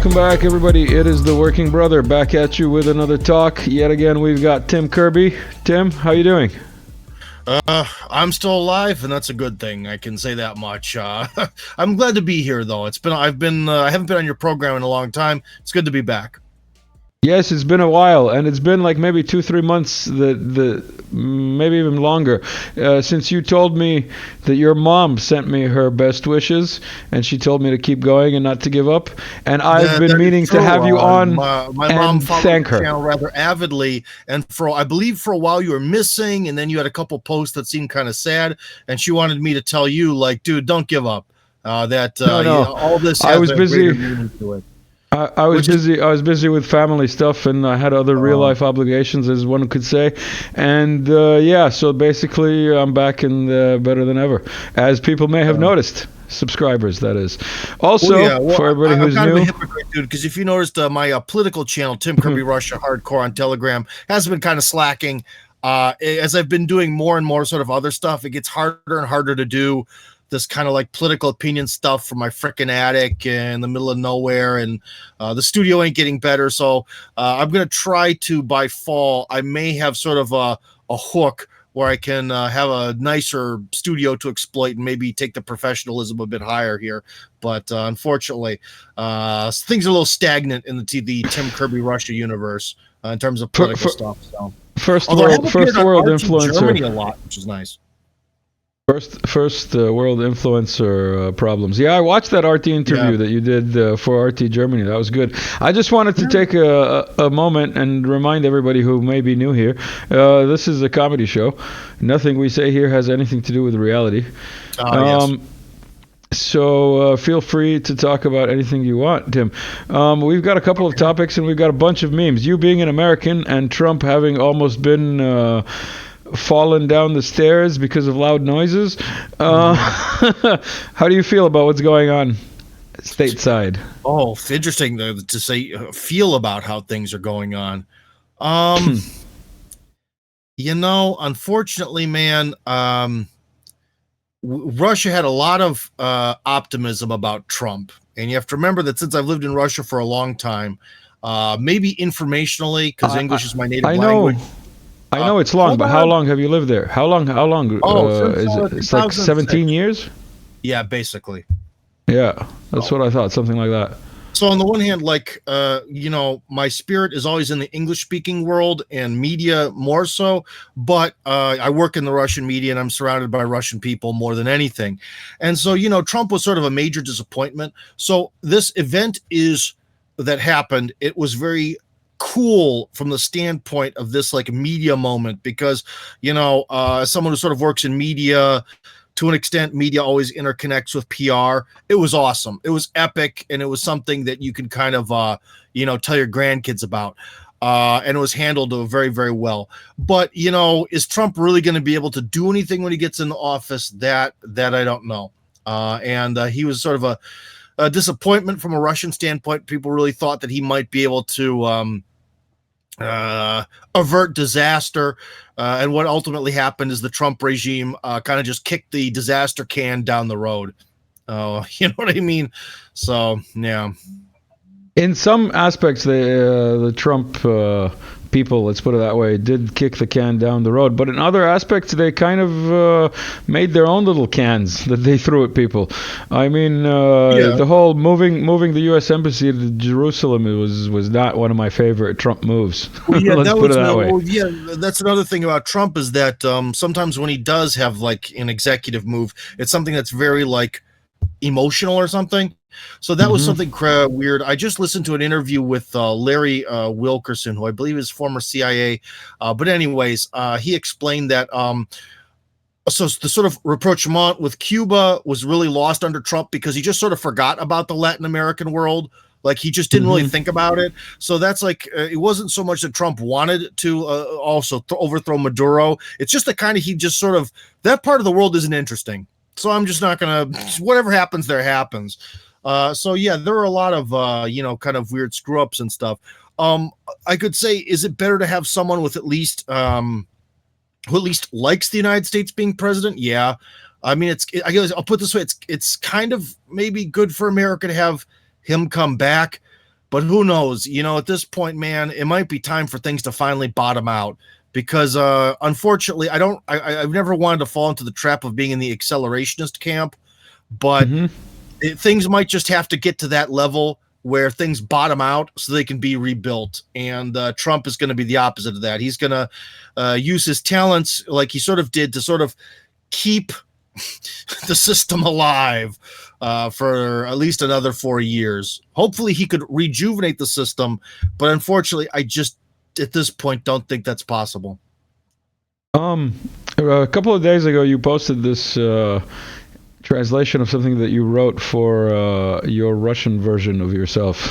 Welcome back, everybody. It is the Working Brother back at you with another talk. Yet again, we've got Tim Kirby. Tim, how you doing? I'm still alive, and that's a good thing. I can say that much. I'm glad to be here, though. I haven't been on your program in a long time. It's good to be back. Yes, it's been a while, and it's been like maybe 2-3 months, maybe even longer, since you told me that your mom sent me her best wishes, and she told me to keep going and not to give up. And I've been meaning to have you on my mom and followed thank the her. channel rather avidly, and I believe for a while you were missing, and then you had a couple posts that seemed kind of sad, and she wanted me to tell you, like, dude, don't give up. No. All this I has was a busy. greater meaning to it. I was busy. I was busy with family stuff, and I had other real life obligations, as one could say. And so basically, I'm back and better than ever, as people may have noticed. Subscribers, that is. Also, for everybody who's I'm kind new, of a hypocrite, dude, because if you noticed, my political channel, Tim Kirby Russia Hardcore on Telegram, has been kind of slacking. As I've been doing more and more sort of other stuff, it gets harder and harder to do this kind of like political opinion stuff from my frickin' attic in the middle of nowhere, and the studio ain't getting better. So I'm gonna try to, by fall, I may have sort of a hook where I can have a nicer studio to exploit and maybe take the professionalism a bit higher here. But unfortunately, things are a little stagnant in the Tim Kirby Russia universe in terms of political stuff. So first world influencer. Germany a lot, which is nice. First world influencer problems. Yeah, I watched that RT interview that you did for RT Germany. That was good. I just wanted to take a moment and remind everybody who may be new here. This is a comedy show. Nothing we say here has anything to do with reality. Yes. So feel free to talk about anything you want, Tim. We've got a couple of topics, and we've got a bunch of memes. You being an American and Trump having almost been fallen down the stairs because of loud noises. How do you feel about what's going on stateside? Oh, it's interesting to say feel about how things are going on. Unfortunately, man, Russia had a lot of optimism about Trump. And you have to remember that since I've lived in Russia for a long time, maybe informationally, because English is my native language. I know it's long, but how long have you lived there? How long? Is it? It's like 17 years? Yeah, basically. Yeah, that's what I thought, something like that. So on the one hand, like, my spirit is always in the English-speaking world and media more so, but I work in the Russian media and I'm surrounded by Russian people more than anything. And so, Trump was sort of a major disappointment. So this event that happened, it was very cool from the standpoint of this like media moment, because as someone who sort of works in media, to an extent, media always interconnects with PR. It was awesome. It was epic, and it was something that you can kind of tell your grandkids about, and it was handled very, very well. But is Trump really going to be able to do anything when he gets in the office? That I don't know. And he was sort of a disappointment from a Russian standpoint. People really thought that he might be able to avert disaster, and what ultimately happened is the Trump regime kind of just kicked the disaster can down the road. You know what I mean? So yeah. In some aspects, the Trump people, let's put it that way, did kick the can down the road. But in other aspects, they kind of made their own little cans that they threw at people. I mean, the whole moving the U.S. embassy to Jerusalem was not one of my favorite Trump moves. Yeah, let's put it that way. Well, yeah, that's another thing about Trump, is that sometimes when he does have like an executive move, it's something that's very like emotional or something. So that was something weird. I just listened to an interview with Larry Wilkerson, who I believe is former CIA. But anyways, he explained that so the sort of rapprochement with Cuba was really lost under Trump, because he just sort of forgot about the Latin American world. Like, he just didn't really think about it. So that's like, it wasn't so much that Trump wanted to also overthrow Maduro. It's just that kind of, he just sort of, that part of the world isn't interesting. So I'm just not going to, whatever happens, there happens. So yeah, there are a lot of, kind of weird screw ups and stuff. I could say, is it better to have someone with at least, who at least likes the United States being president? Yeah. I mean, I guess I'll put it this way. It's kind of maybe good for America to have him come back. But who knows? At this point, man, it might be time for things to finally bottom out. Because unfortunately, I've never wanted to fall into the trap of being in the accelerationist camp, but things might just have to get to that level where things bottom out so they can be rebuilt. And Trump is going to be the opposite of that. He's going to use his talents like he sort of did to sort of keep the system alive for at least another 4 years. Hopefully he could rejuvenate the system, but unfortunately, I just at this point don't think that's possible. A couple of days ago you posted this translation of something that you wrote for your Russian version of yourself,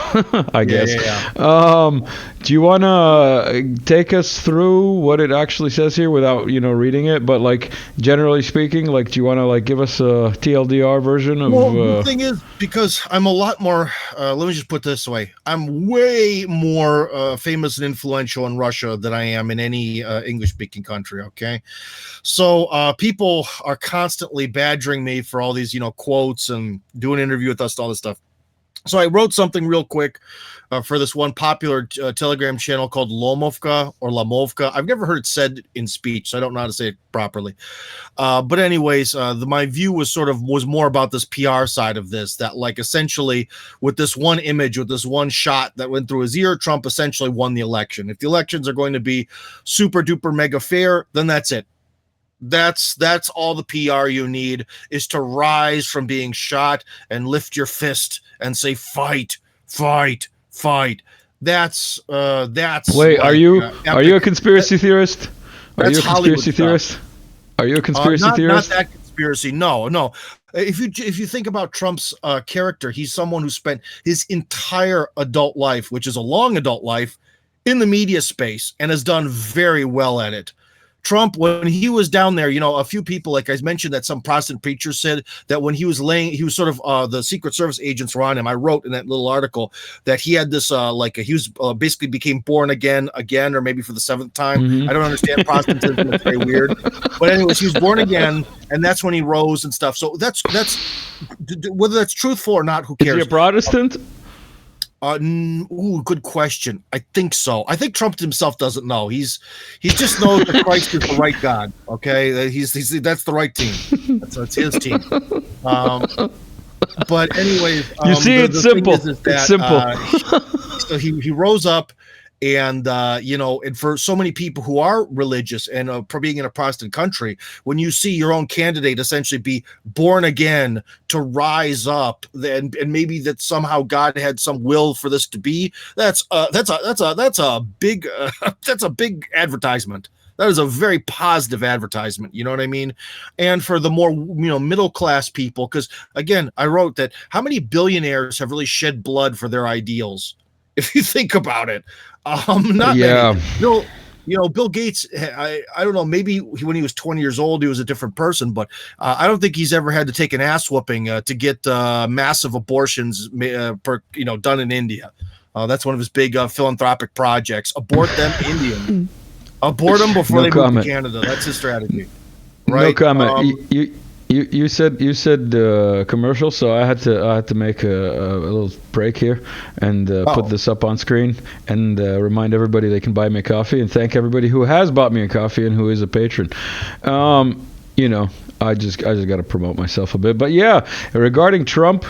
I guess. Yeah. Do you want to take us through what it actually says here without, reading it? But like generally speaking, like, do you want to like give us a TLDR version of? Well, the thing is, because I'm a lot more. Let me just put it this way: I'm way more famous and influential in Russia than I am in any English-speaking country. Okay, so people are constantly badgering me for all these, quotes and do an interview with us, all this stuff. So I wrote something real quick for this one popular Telegram channel called Lomovka or Lamovka. I've never heard it said in speech, so I don't know how to say it properly. But anyways, my view was more about this PR side of this, that like essentially with this one image, with this one shot that went through his ear, Trump essentially won the election. If the elections are going to be super duper mega fair, then that's it. That's all the PR you need, is to rise from being shot and lift your fist and say fight, fight, fight. That's Wait, are you a conspiracy theorist? Are you a conspiracy theorist? Are you a conspiracy theorist? Not that conspiracy. No. If you think about Trump's character, he's someone who spent his entire adult life, which is a long adult life, in the media space and has done very well at it. Trump, when he was down there, a few people, like I mentioned, that some Protestant preacher said that when he was sort of the Secret Service agents were on him. I wrote in that little article that he had this, he was basically became born again, or maybe for the 7th time. I don't understand Protestantism; it's very weird. But anyways, he was born again, and that's when he rose and stuff. So that's whether that's truthful or not, who cares? Is he a Protestant? Good question. I think so. I think Trump himself doesn't know. He just knows that Christ is the right God. Okay, that's the right team. That's his team. But anyways, you see, it's simple. It's simple. So he rose up. And, and for so many people who are religious and being in a Protestant country, when you see your own candidate essentially be born again to rise up, and maybe that somehow God had some will for this to be, that's a big advertisement. That is a very positive advertisement. You know what I mean? And for the more, middle class people, because again, I wrote that how many billionaires have really shed blood for their ideals? If you think about it, not many. Bill Gates, I don't know, maybe when he was 20 years old, he was a different person, but I don't think he's ever had to take an ass whooping to get massive abortions done in India. That's one of his big philanthropic projects. Abort them, Indian. Abort them before they move to Canada. That's his strategy. Right? No comment. You said commercial, so I had to make a little break here and put this up on screen and remind everybody they can buy me a coffee, and thank everybody who has bought me a coffee and who is a patron. I just got to promote myself a bit, but yeah, regarding Trump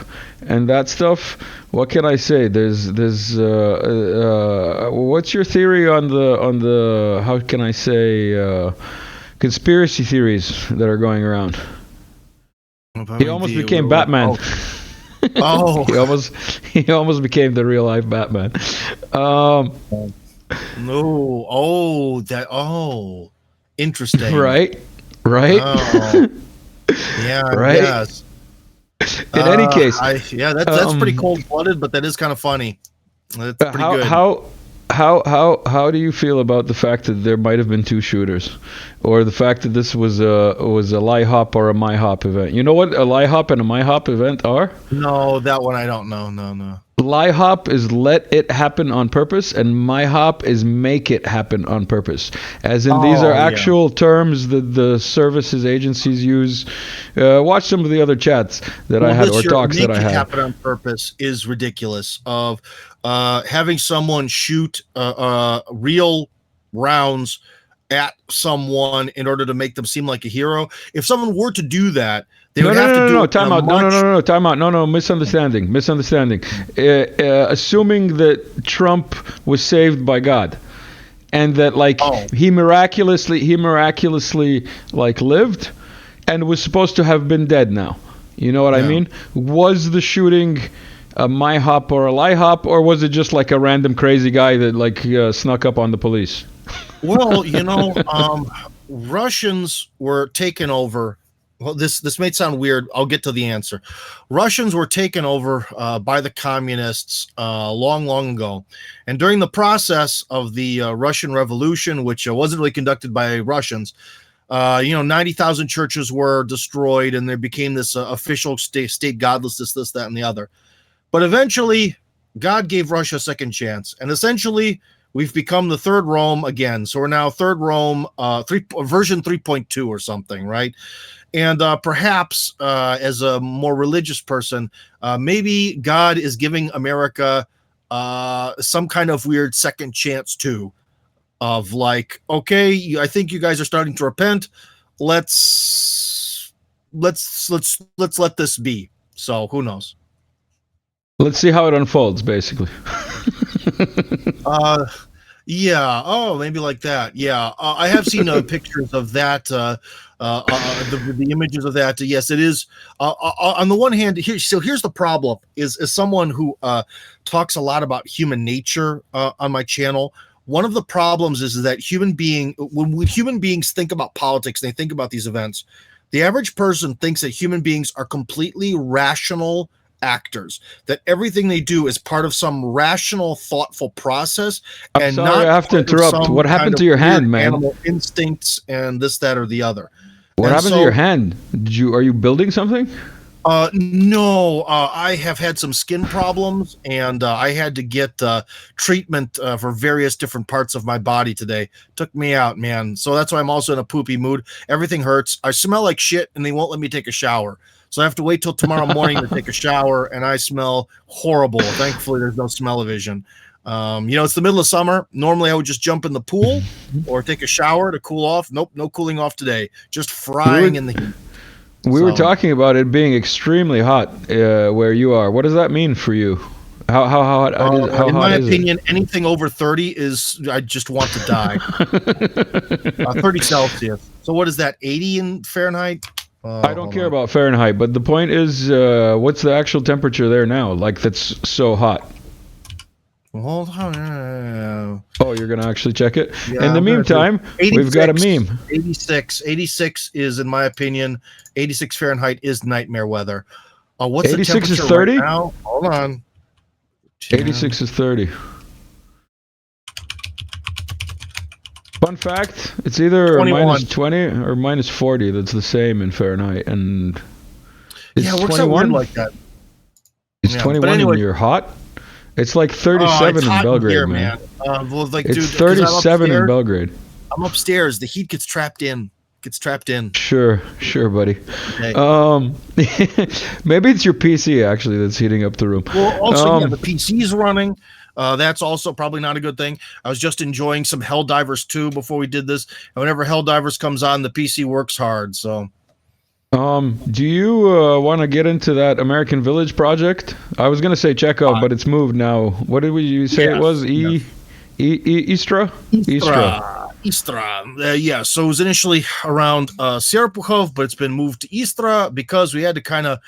and that stuff, what can I say? There's what's your theory on the how can I say conspiracy theories that are going around? He almost became Batman. Oh. he almost became the real life Batman. No. Oh, interesting. Right. Oh. Yeah. Right. Yes. In any case, that's pretty cold-blooded, but that is kind of funny. That's pretty good. How do you feel about the fact that there might have been 2 shooters, or the fact that this was a LIHOP or a MIHOP event? You know what a LIHOP and a MIHOP event are? No, that one I don't know. No. LIHOP is let it happen on purpose, and MIHOP is make it happen on purpose. As in, these are actual terms that the services agencies use. Watch some of the other chats that I had or talks that I had. Make it happen on purpose is ridiculous. Of having someone shoot real rounds at someone in order to make them seem like a hero. If someone were to do that, they would have to do it. Time out. No, time out. No, misunderstanding. Assuming that Trump was saved by God, and that he miraculously like lived, and was supposed to have been dead now. You know what I mean? Was the shooting a MIHOP or a LIHOP, or was it just like a random crazy guy that snuck up on the police? Well, Russians were taken over. Well, this may sound weird. I'll get to the answer. Russians were taken over by the communists long ago. And during the process of the Russian Revolution, which wasn't really conducted by Russians, 90,000 churches were destroyed, and there became this official state godlessness, this, that, and the other. But eventually, God gave Russia a second chance. And essentially, we've become the third Rome again. So we're now third Rome, version 3.2 or something, right? And perhaps as a more religious person, maybe God is giving America some kind of weird second chance too, of okay, I think you guys are starting to repent. Let's let this be. So who knows? Let's see how it unfolds, basically. Yeah. Oh, maybe like that. Yeah. I have seen pictures of that. The images of that. Yes, it is. On the one hand, here's the problem: is someone who talks a lot about human nature on my channel. One of the problems is that when human beings think about politics, they think about these events. The average person thinks that human beings are completely rational actors, that everything they do is part of some rational, thoughtful process. I'm sorry, I have to interrupt. What happened to your hand, man? Animal instincts and this, that, or the other. What happened to your hand? Are you building something? No, I have had some skin problems, and I had to get treatment for various different parts of my body today. Took me out, man. So that's why I'm also in a poopy mood. Everything hurts. I smell like shit, and they won't let me take a shower. So I have to wait till tomorrow morning to take a shower, and I smell horrible. Thankfully, there's no smell-o-vision. It's the middle of summer. Normally, I would just jump in the pool or take a shower to cool off. Nope, no cooling off today. Just frying in the heat. We were talking about it being extremely hot where you are. What does that mean for you? How hot? In my opinion, anything over 30 is I just want to die. 30 Celsius. So what is that? 80 in Fahrenheit? I don't care about Fahrenheit, but the point is, what's the actual temperature there now? That's so hot. Well, hold on. Oh, you're going to actually check it? Yeah, in the meantime, we've got a meme. 86 is, in my opinion, 86 Fahrenheit is nightmare weather. What's 86 the temperature is 30? right now? Hold on. 86 is 30. Fun fact, it's either 21. minus 20 or minus 40. That's the same in Fahrenheit. And it's 21 like that. It's 21 and you're hot? It's like 37 in Belgrade, here, man. It's 37 in Belgrade. I'm upstairs. The heat gets trapped in. Sure, buddy. Okay. Maybe it's your PC actually that's heating up the room. Well, also, the PC is running. That's also probably not a good thing. I was just enjoying some Helldivers 2 before we did this. And whenever Helldivers comes on, the PC works hard. So, do you want to get into that American Village project? I was going to say Chekhov, but it's moved now. What did you say it was? Istra? Istra. Yeah, so it was initially around Serpukhov, but it's been moved to Istra because we had to kind of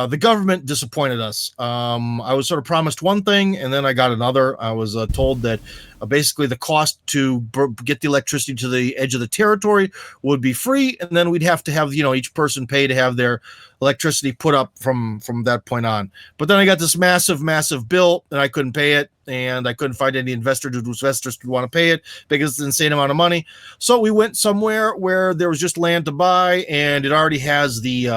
the government disappointed us. I was sort of promised one thing, and then I got another. I was told that basically the cost to get the electricity to the edge of the territory would be free, and then we'd have to have each person pay to have their electricity put up from that point on. But then I got this massive bill, and I couldn't pay it, and I couldn't find any investors would want to pay it because it's an insane amount of money. So we went somewhere where there was just land to buy, and it already has the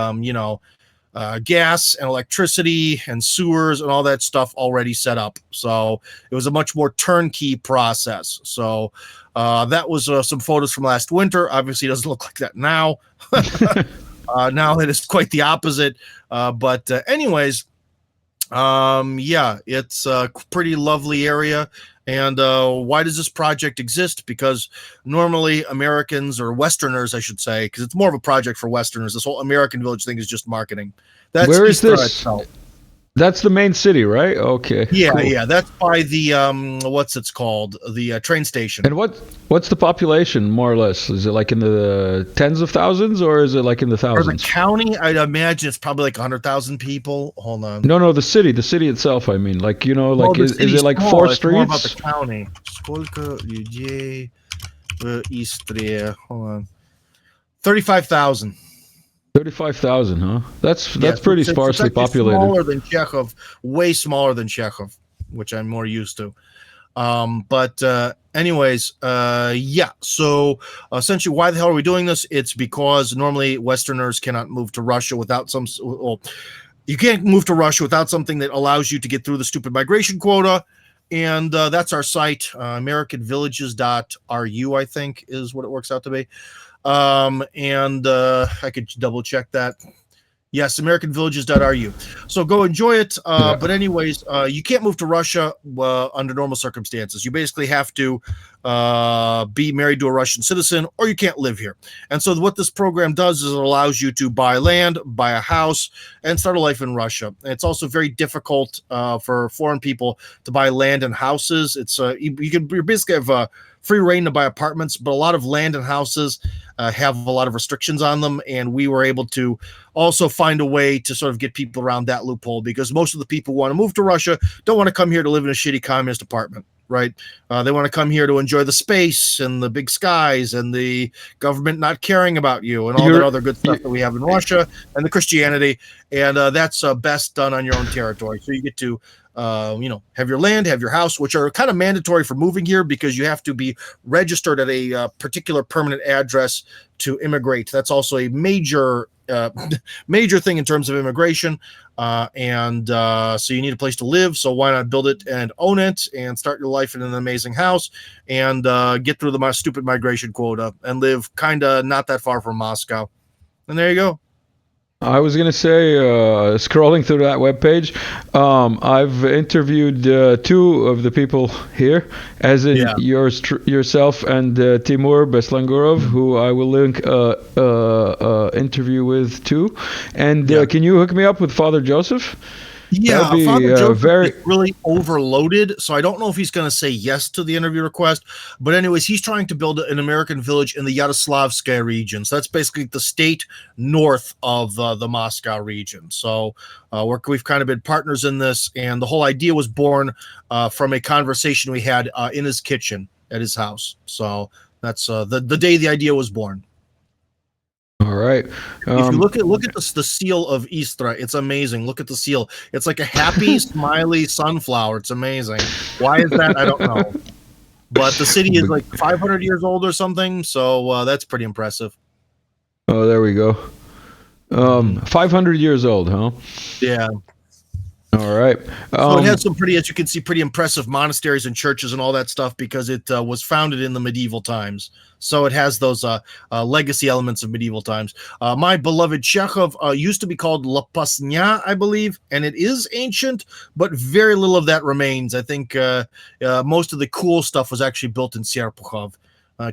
gas and electricity and sewers and all that stuff already set up. So it was a much more turnkey process. So that was some photos from last winter. Obviously, it doesn't look like that now. Now it is quite the opposite. But anyways, yeah, it's a pretty lovely area. And why does this project exist? Because normally Americans, or Westerners, I should say, because it's more of a project for Westerners. This whole American Village thing is just marketing. That's Where is Istra this? itself. That's the main city, right? Okay. Yeah, cool. yeah, that's by the what's it's called, the train station. And what's the population, more or less? Is it like in the tens of thousands, or is it like in the For the thousands? county, I'd imagine it's probably like 100,000 people. Hold on. No, the city itself. I mean, like, Well, like the is city's it like small. 4 It's more about streets? the county. Сколько людей в Истре? Hold on. 35,000. 35,000, huh? That's Yes, pretty it's sparsely actually populated. Smaller than Chekhov, way smaller than Chekhov, which I'm more used to. But anyways, yeah. So essentially, why the hell are we doing this? It's because normally Westerners cannot move to Russia without some. Well, you can't move to Russia without something that allows you to get through the stupid migration quota. And that's our site, AmericanVillages.ru, I think is what it works out to be. And I could double check that. Yes, AmericanVillages.ru. So go enjoy it. But anyways, you can't move to Russia under normal circumstances. You basically have to be married to a Russian citizen, or you can't live here. And so what this program does is it allows you to buy land, buy a house, and start a life in Russia. And it's also very difficult for foreign people to buy land and houses. It's you basically have free reign to buy apartments, but a lot of land and houses have a lot of restrictions on them, and we were able to also find a way to sort of get people around that loophole, because most of the people who want to move to Russia don't want to come here to live in a shitty communist apartment, right? They want to come here to enjoy the space and the big skies and the government not caring about you and all that other good stuff that we have in Russia, and the Christianity, and that's best done on your own territory. So you get to have your land, have your house, which are kind of mandatory for moving here, because you have to be registered at a particular permanent address to immigrate. That's also a major thing in terms of immigration. So you need a place to live. So why not build it and own it and start your life in an amazing house and get through the stupid migration quota and live kind of not that far from Moscow. And there you go. I was gonna say, scrolling through that webpage, I've interviewed 2 of the people here, as in yourself and Timur Beslangurov, who I will link interview with too. And can you hook me up with Father Joseph? Yeah, Father Joseph is really overloaded, so I don't know if he's going to say yes to the interview request. But anyways, he's trying to build an American village in the Yaroslavskaya region. So that's basically the state north of the Moscow region. So we've kind of been partners in this, and the whole idea was born from a conversation we had in his kitchen at his house. So that's the day the idea was born. All right. If you look at the seal of Istra, it's amazing. Look at the seal. It's like a happy, smiley sunflower. It's amazing. Why is that? I don't know. But the city is like 500 years old or something, so that's pretty impressive. Oh, there we go. 500 years old, huh? Yeah. All right. So it has some as you can see, pretty impressive monasteries and churches and all that stuff, because it was founded in the medieval times. So it has those legacy elements of medieval times. My beloved Chekhov used to be called Lapasnya, I believe, and it is ancient, but very little of that remains. I think most of the cool stuff was actually built in Serpukhov.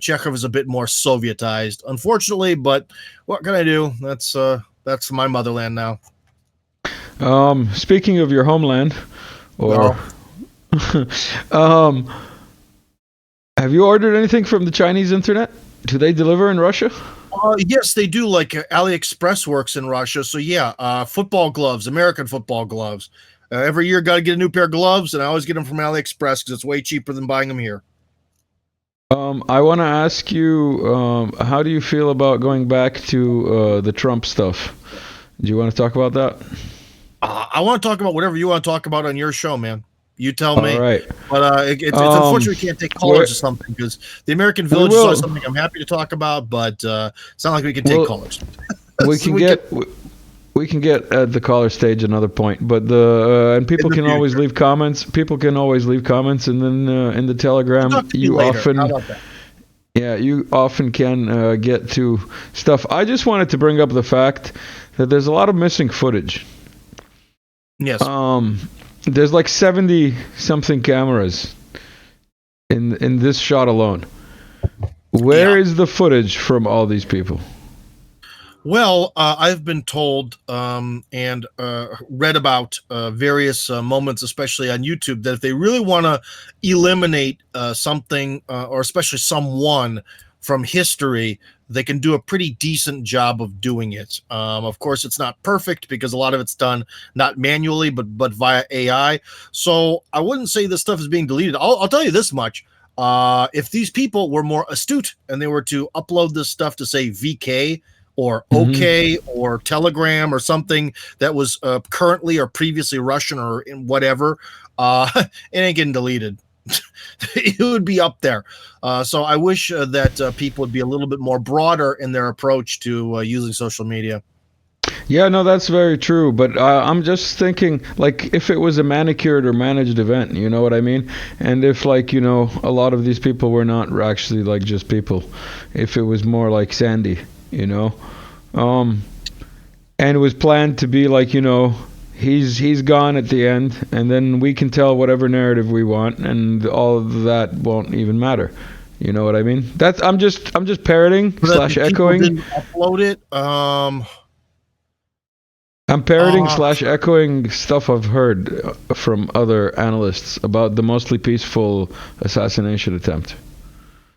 Chekhov is a bit more Sovietized, unfortunately, but what can I do? That's my motherland now. Speaking of your homeland, or have you ordered anything from the Chinese internet? Do they deliver in Russia? Yes, they do. Like AliExpress works in Russia. So yeah, football gloves, American football gloves. Every year, got to get a new pair of gloves, and I always get them from AliExpress because it's way cheaper than buying them here. I want to ask you, how do you feel about going back to the Trump stuff? Do you want to talk about that? I want to talk about whatever you want to talk about on your show, man. You tell me. All right. But it's unfortunate we can't take callers or something, because the American Village is always something I'm happy to talk about, but it's not like we can take callers. We can we can get at the caller stage another point, but and people can always leave comments. People can always leave comments, and then in the Telegram, you often. How about that? Yeah, you often can get to stuff. I just wanted to bring up the fact that there's a lot of missing footage. Yes. There's like 70 something cameras in this shot alone. Where is the footage from all these people? Well, I've been told and read about various moments, especially on YouTube, that if they really want to eliminate something or especially someone from history, they can do a pretty decent job of doing it. Of course, it's not perfect because a lot of it's done not manually, but via AI. So I wouldn't say this stuff is being deleted. I'll tell you this much. If these people were more astute and they were to upload this stuff to, say, VK or OK or Telegram or something that was currently or previously Russian or in whatever, it ain't getting deleted. It would be up there. So I wish that people would be a little bit more broader in their approach to using social media. Yeah, no, that's very true. But I'm just thinking, like, if it was a manicured or managed event, you know what I mean? And if, like, you know, a lot of these people were not actually, like, just people. If it was more like Sandy, you know? And it was planned to be like, you know, he's gone at the end, and then we can tell whatever narrative we want, and all of that won't even matter. You know what I mean? That's I'm just parroting slash echoing. Didn't upload it. I'm parroting slash echoing stuff I've heard from other analysts about the mostly peaceful assassination attempt.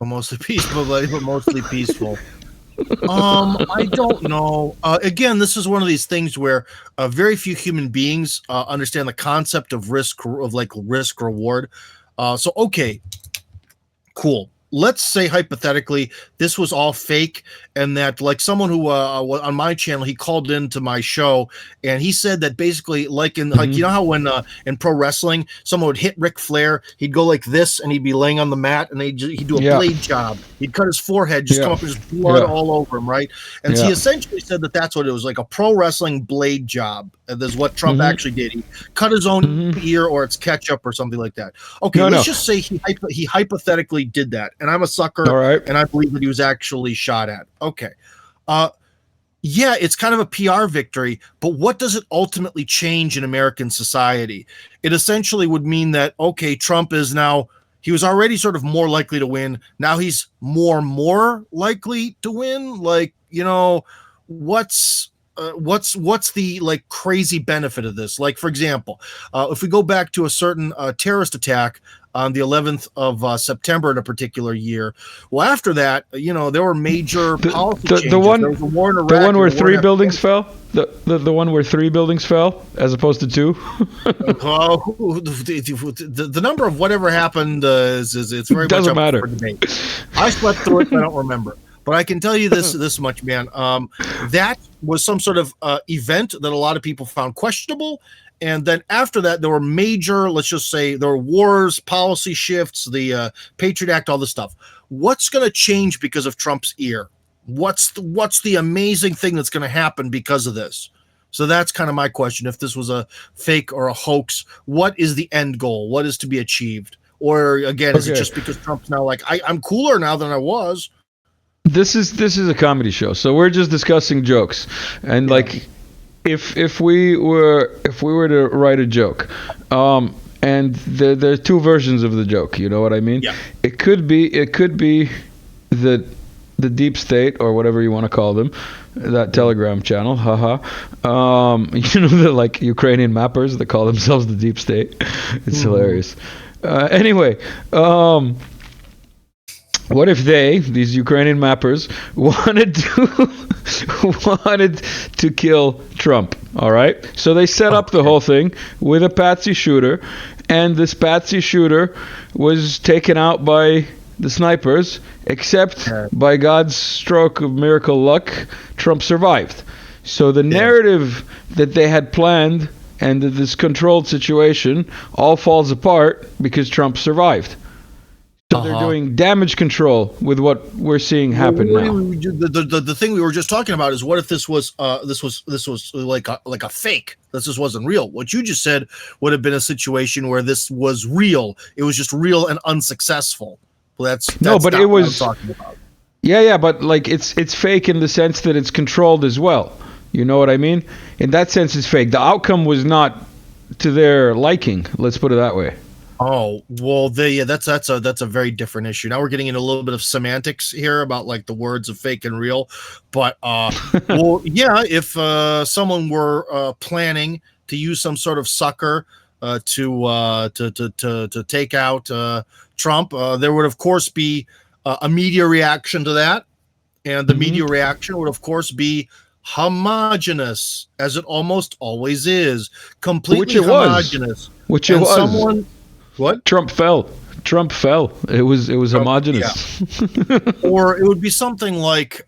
Mostly peaceful, but mostly peaceful. I don't know. Again, this is one of these things where very few human beings understand the concept of risk reward. So, okay, cool. Let's say hypothetically this was all fake, and that, like, someone who on my channel, he called into my show and he said that basically, like, in like, you know how when in pro wrestling someone would hit Ric Flair, he'd go like this and he'd be laying on the mat and he'd do a blade job. He'd cut his forehead, just come up with his blood all over him, right? And he essentially said that that's what it was, like a pro wrestling blade job. And that's what Trump actually did. He cut his own ear, or it's ketchup or something like that. Okay, let's just say he hypothetically did that, and I'm a sucker, and I believe that he was actually shot at. Okay. Yeah, it's kind of a PR victory, but what does it ultimately change in American society? It essentially would mean that, okay, Trump is now, he was already sort of more likely to win. Now he's more likely to win. Like, you know, what's the, like, crazy benefit of this? Like, for example, if we go back to a certain terrorist attack on the 11th of September in a particular year, well, after that, you know, there were major policy changes. The one, there was a war in Iraq, the one where 3 buildings fell. The one where 3 buildings fell as opposed to 2. The number of whatever happened it's very doesn't much up matter for debate. I slept through it, but I don't remember. But I can tell you this much, man. That was some sort of event that a lot of people found questionable. And then after that, there were major, let's just say, there were wars, policy shifts, the Patriot Act, all this stuff. What's going to change because of Trump's ear? What's the amazing thing that's going to happen because of this? So that's kind of my question. If this was a fake or a hoax, what is the end goal? What is to be achieved? Or again, is it just because Trump's now like, I'm cooler now than I was? This is a comedy show, so we're just discussing jokes, and like, if we were to write a joke, and there are 2 versions of the joke. You know what I mean? Yeah. It could be the deep state, or whatever you want to call them, that Telegram channel, haha. You know, the, like, Ukrainian mappers that call themselves the deep state. It's hilarious. Anyway. What if these Ukrainian mappers, wanted to kill Trump? All right, so they set up the whole thing with a patsy shooter, and this patsy shooter was taken out by the snipers. Except by God's stroke of miracle luck, Trump survived. So the narrative that they had planned and this controlled situation all falls apart because Trump survived. So they're doing damage control with what we're seeing happen now. The thing we were just talking about is, what if this was like a fake? This just wasn't real. What you just said would have been a situation where this was real. It was just real and unsuccessful. Well, that's no, but it was what I'm talking about. Yeah, but like it's fake in the sense that it's controlled as well. You know what I mean? In that sense, it's fake. The outcome was not to their liking. Let's put it that way. Oh, well, that's a very different issue. Now we're getting into a little bit of semantics here about like the words of fake and real. But well, yeah, if someone were planning to use some sort of sucker to take out Trump, there would of course be a media reaction to that, and the media reaction would of course be homogenous, as it almost always is, completely homogenous. Which it was. Someone. What? Trump fell. It was homogenous. Yeah. Or it would be something like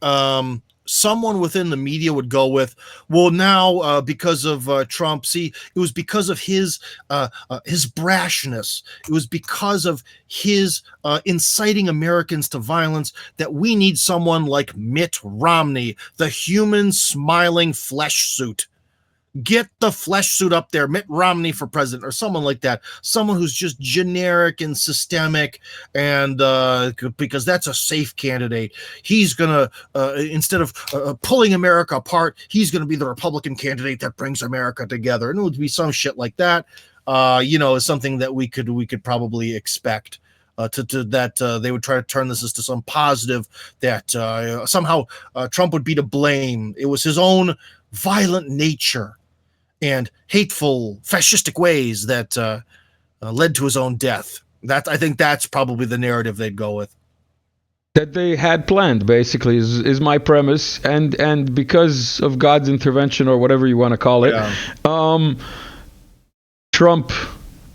someone within the media would go with, well, now because of Trump, see, it was because of his brashness. It was because of his inciting Americans to violence that we need someone like Mitt Romney, the human smiling flesh suit. Get the flesh suit up there, Mitt Romney for president, or someone like that. Someone who's just generic and systemic, and because that's a safe candidate. He's gonna instead of pulling America apart, he's gonna be the Republican candidate that brings America together. And it would be some shit like that. Is something that we could probably expect. They would try to turn this into some positive, that somehow Trump would be to blame. It was his own violent nature and hateful fascistic ways that led to his own death. I think that's probably the narrative they'd go with. That they had planned, basically, is my premise, and because of God's intervention, or whatever you want to call it, Trump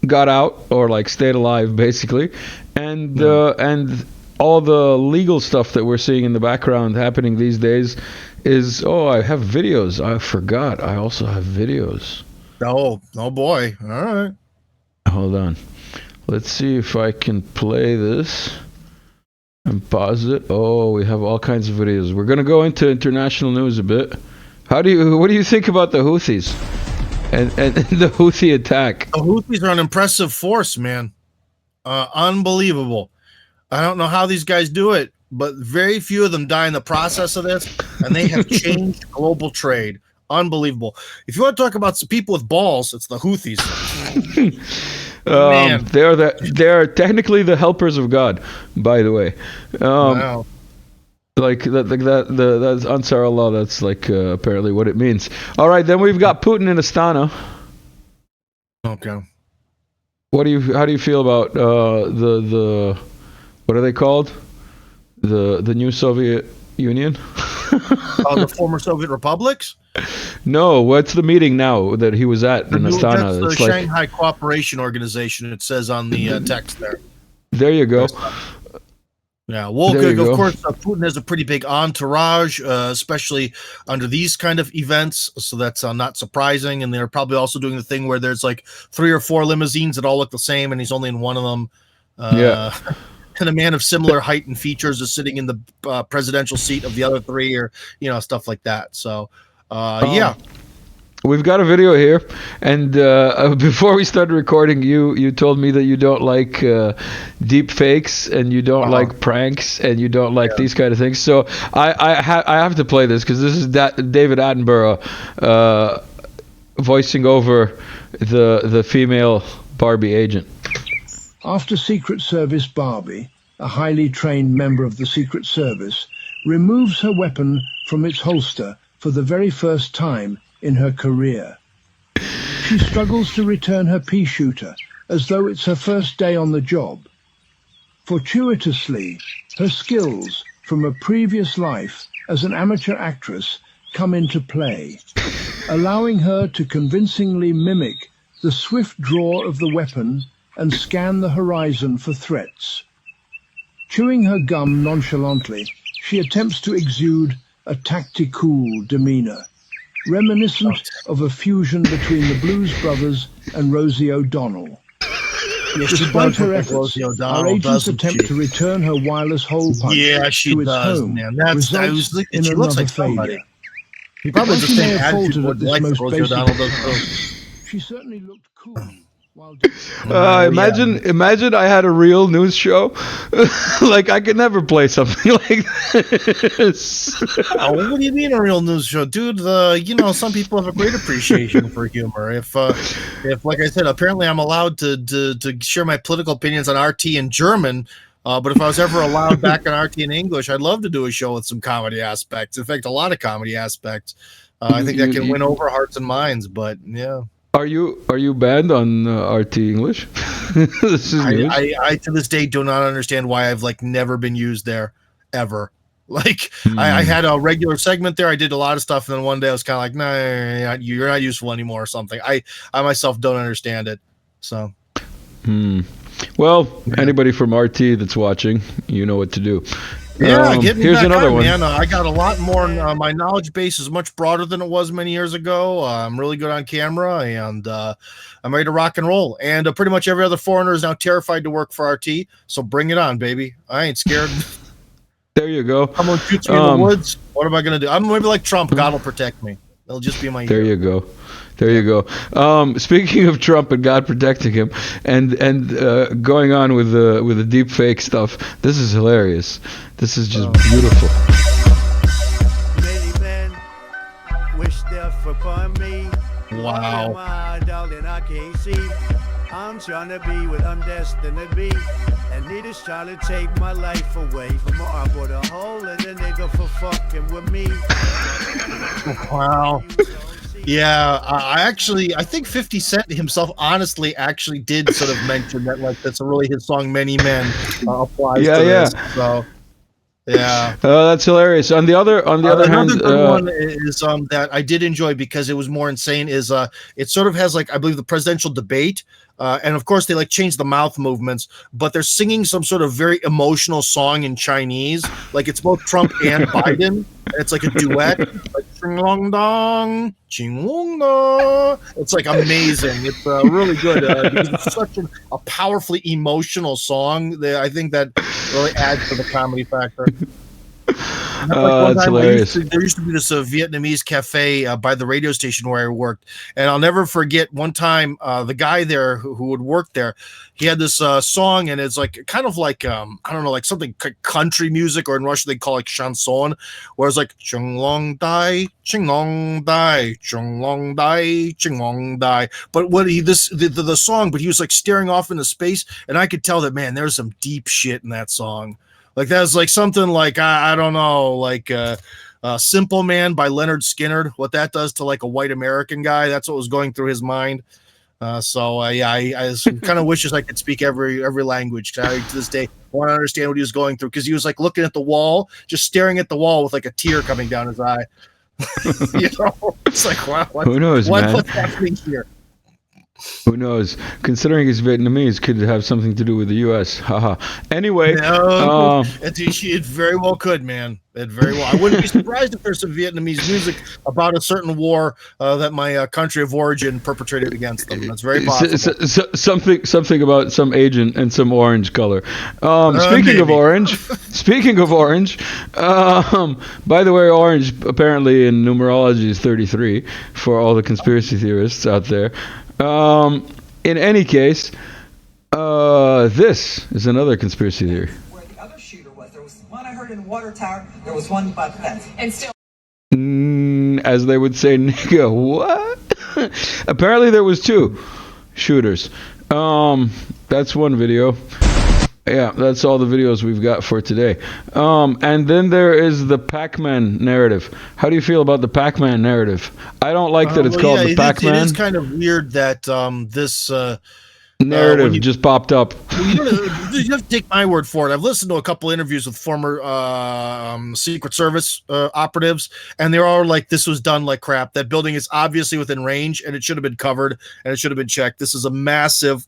got out, or like stayed alive, basically, and all the legal stuff that we're seeing in the background happening these days is, I have videos. I forgot. I also have videos. Oh boy. All right. Hold on. Let's see if I can play this and pause it. Oh, we have all kinds of videos. We're going to go into international news a bit. What do you think about the Houthis and the Houthi attack? The Houthis are an impressive force, man. Unbelievable. I don't know how these guys do it, but very few of them die in the process of this, and they have changed global trade. Unbelievable. If you want to talk about some people with balls, it's the Houthis. Man. They're technically the helpers of God, by the way. Wow. Like that's Ansar Allah. That's like apparently what it means. All right, then we've got Putin in Astana. Okay. How do you feel about the what are they called? The new Soviet Union? The former Soviet republics? No, what's the meeting now that he was at in Astana? That's the Shanghai Cooperation Organization, it says on the text there. There you go. Yeah, well, of course, Putin has a pretty big entourage, especially under these kind of events, so that's not surprising. And they're probably also doing the thing where there's like 3 or 4 limousines that all look the same, and he's only in one of them. And a man of similar height and features is sitting in the presidential seat of the other 3, or stuff like that. So, yeah. We've got a video here, and before we started recording, you told me that you don't like deep fakes, and you don't like pranks, and you don't like these kind of things. So I have to play this, because this is David Attenborough voicing over the female Barbie agent. After Secret Service Barbie, a highly trained member of the Secret Service, removes her weapon from its holster for the very first time in her career. She struggles to return her pea shooter as though it's her first day on the job. Fortuitously, her skills from a previous life as an amateur actress come into play, allowing her to convincingly mimic the swift draw of the weapon and scan the horizon for threats. Chewing her gum nonchalantly, she attempts to exude a tactical demeanor, reminiscent of a fusion between the Blues Brothers and Rosie O'Donnell. Yeah, she Despite does her look like efforts, Rosie our O'Donnell, agents doesn't attempt she? to return her wireless hole punch Yeah, she to its does, home man. I was results looking. in She looks another like somebody. failure. He probably While has she the may same have attitude faltered at towards this life that most Rosie basic O'Donnell does too. task, she certainly looked cool while doing it. Oh, yeah. Imagine I had a real news show. Like I could never play something like this. Oh, what do you mean a real news show, dude? Some people have a great appreciation for humor. If like I said, apparently I'm allowed to share my political opinions on RT in German. But if I was ever allowed back on RT in English, I'd love to do a show with some comedy aspects. In fact, a lot of comedy aspects. I think that can win over hearts and minds. But yeah. Are you banned on RT English? This is news. I to this day do not understand why I've like never been used there ever. Like I had a regular segment there. I did a lot of stuff, and then one day I was kind of like, "No, you're not useful anymore," or something. I myself don't understand it. So, Well, anybody from RT that's watching, you know what to do. yeah, get me here's back another on, one. man. I got a lot more. My knowledge base is much broader than it was many years ago. I'm really good on camera, and I'm ready to rock and roll. And pretty much every other foreigner is now terrified to work for RT. So bring it on, baby. I ain't scared. There you go. Someone shoots me in the woods. What am I gonna do? I'm maybe like Trump. God will protect me. It'll just be my. There you go. There you go. Speaking of Trump and God protecting him, and going on with the deep fake stuff, this is hilarious. This is just beautiful. Many men wish death upon me. Wow. Darling, I can't see. I'm trying to be what I'm destined to be. And neither's trying to take my life away from her. I put a hole in the nigga for fucking with me. Wow. Yeah, I think 50 Cent himself honestly actually did sort of mention that, like, that's really his song Many Men applies to this. So, yeah. That's hilarious. On the other hand, another good one is that I did enjoy because it was more insane is it sort of has, like, I believe the presidential debate, and of course they like change the mouth movements, but they're singing some sort of very emotional song in Chinese, like it's both Trump and Biden. And it's like a duet, like ching long dong, ching long da. It's like amazing. It's really good because it's such a powerfully emotional song. That I think that really adds to the comedy factor. That's hilarious. There used to be this Vietnamese cafe by the radio station where I worked, and I'll never forget one time the guy there who would work there, he had this song, and it's like kind of like I don't know, like something country music, or in Russian they call it chanson, where it's like chung long dai, ching long dai, chung long dai, ching long dai. But what the song, but he was like staring off into space, and I could tell that, man, there's some deep shit in that song. Like that was like something like I don't know, like Simple Man by Leonard Skinner. What that does to like a white American guy, that's what was going through his mind. Yeah, I kind of wishes I could speak every language. To this day, I want to understand what he was going through, because he was like looking at the wall, just staring at the wall with like a tear coming down his eye. You know, it's like, wow, who knows, man? What's happening here? Who knows? Considering he's Vietnamese, could have something to do with the U.S. Haha. Anyway, it very well could, man. It very well. I wouldn't be surprised if there's some Vietnamese music about a certain war that my country of origin perpetrated against them. That's very possible. Something about some agent and some orange color. Speaking of orange, by the way, orange apparently in numerology is 33 for all the conspiracy theorists out there. In any case, this is another conspiracy theory. Where the other shooter was. There was one I heard in the water tower. There was one by the fence. And still. As they would say, nigga, what? Apparently there was two shooters. That's one video. Yeah, that's all the videos we've got for today. And then there is the Pac-Man narrative. How do you feel about the Pac-Man narrative? I don't like that it's called the Pac-Man. It is kind of weird that this narrative just popped up. You have to take my word for it. I've listened to a couple interviews with former Secret Service operatives, and they're all like, this was done like crap. That building is obviously within range, and it should have been covered, and it should have been checked. This is a massive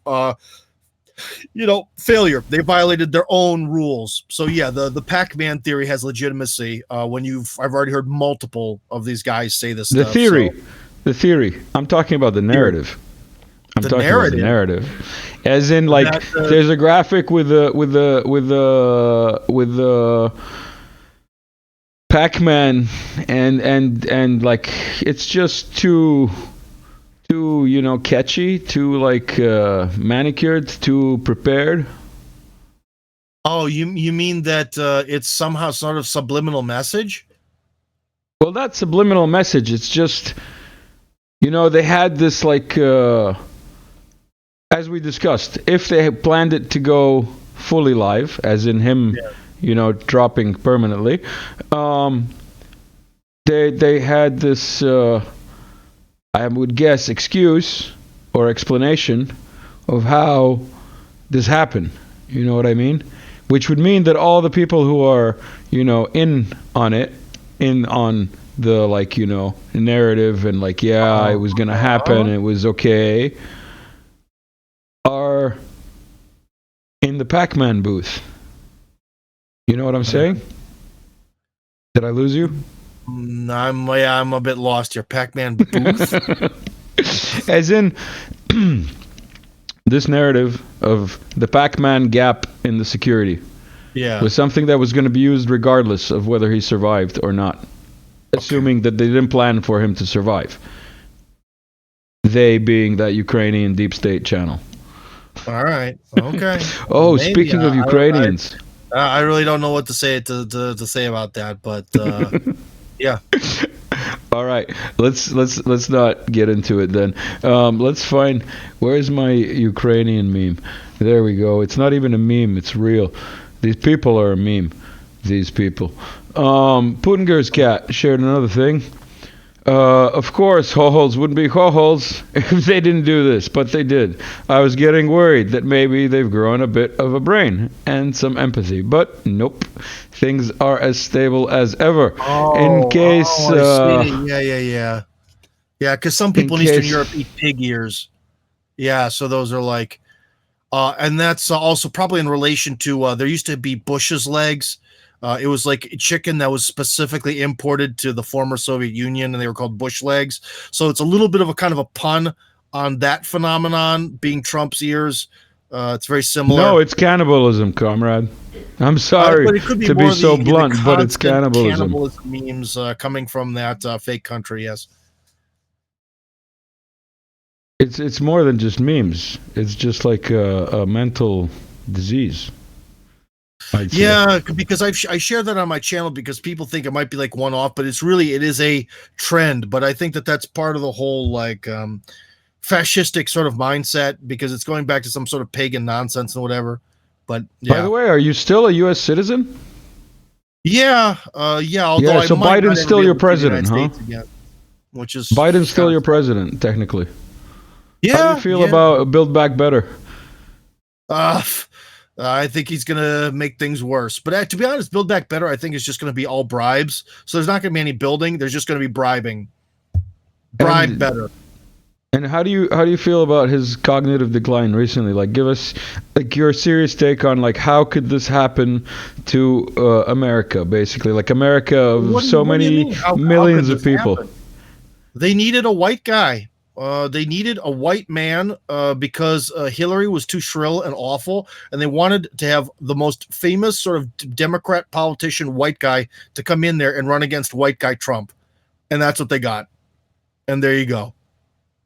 failure. They violated their own rules. So yeah, the Pac-Man theory has legitimacy. I've already heard multiple of these guys say this. The theory. I'm talking about the narrative. I'm talking about the narrative, as in like there's a graphic with the Pac-Man and like it's just too catchy, too like manicured, too prepared. Oh, you mean that it's somehow sort of subliminal message? Well, not subliminal message. It's just they had this like as we discussed, if they had planned it to go fully live, as in him, dropping permanently, they had this, I would guess, excuse or explanation of how this happened. You know what I mean? Which would mean that all the people who are, in on the like, narrative and like, it was gonna happen, it was okay, are in the Pac-Man booth. You know what I'm saying? Did I lose you? I'm a bit lost here. Pac-Man booth? As in, this narrative of the Pac-Man gap in the security was something that was going to be used regardless of whether he survived or not. Assuming that they didn't plan for him to survive. They being that Ukrainian deep state channel. All right. Okay. Oh, maybe, speaking of Ukrainians, I really don't know what to say to say about that, but yeah. All right. Let's not get into it then. Let's find where's my Ukrainian meme. There we go. It's not even a meme. It's real. These people are a meme. These people. Putinger's cat shared another thing. Of course, ho-holes wouldn't be ho-holes if they didn't do this, but they did. I was getting worried that maybe they've grown a bit of a brain and some empathy, but nope. Things are as stable as ever. In case... Yeah, because some people in Eastern Europe eat pig ears. Yeah, so those are like... and that's also probably in relation to... there used to be Bush's legs. It was like chicken that was specifically imported to the former Soviet Union, and they were called bush legs. So it's a little bit of a kind of a pun on that phenomenon being Trump's ears. It's very similar. No, it's cannibalism, comrade. I'm sorry to be so blunt, but it's cannibalism. Cannibalism memes coming from that fake country, yes. It's more than just memes. It's just like a mental disease. Yeah, because I share that on my channel because people think it might be like one-off, but it is a trend. But I think that's part of the whole like fascistic sort of mindset because it's going back to some sort of pagan nonsense and whatever. But by the way, are you still a U.S. citizen? Yeah, Although so Biden's still your president, huh? Again, which is Biden's still your president, technically. Yeah. How do you feel about Build Back Better? I think he's going to make things worse. But to be honest, Build Back Better, I think, is just going to be all bribes. So there's not going to be any building. There's just going to be bribing. Bribe better. And how do you feel about his cognitive decline recently? Like, give us like your serious take on like how could this happen to America, basically, like America of so many millions of people. Happen? They needed a white guy. They needed a white man because Hillary was too shrill and awful, and they wanted to have the most famous sort of Democrat politician white guy to come in there and run against white guy Trump, and that's what they got. And there you go.